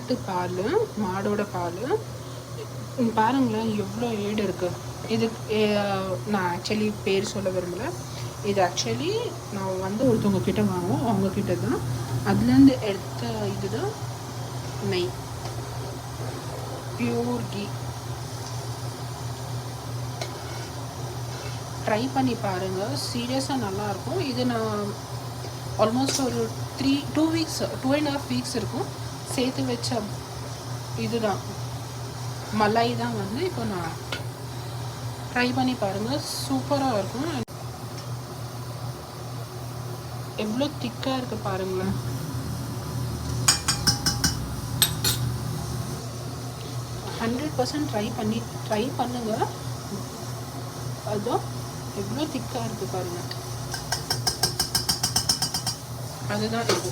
மாட்டு பால், மாடோட பால். பாருங்களேன் எவ்வளோ ஏடு இருக்குது. இது நான் ஆக்சுவலி பேர் சொல்ல விரும்பலை. இது ஆக்சுவலி நான் வந்து ஒருத்தவங்க கிட்ட வாங்குவோம், அவங்கக்கிட்ட தான். அதுலேருந்து எடுத்த இதுதான் நெய், பியூர் கீ. ட்ரை பண்ணி பாருங்கள், சீரியஸாக நல்லாயிருக்கும். இது நான் ஆல்மோஸ்ட் ஒரு 2 வீக்ஸ் 2.5 வீக்ஸ் இருக்கும் சேர்த்து வச்ச இதுதான் மலாய் தான் வந்து இப்போ நான் ட்ரை பண்ணி பாருங்கள், சூப்பராக இருக்கும். எவ்வளோ திக்காக இருக்குது பாருங்களேன். ட்ரை பண்ணுங்கள். அதுவும் எவ்வளோ திக்காக இருக்குது பாருங்கள். அதுதான் இது.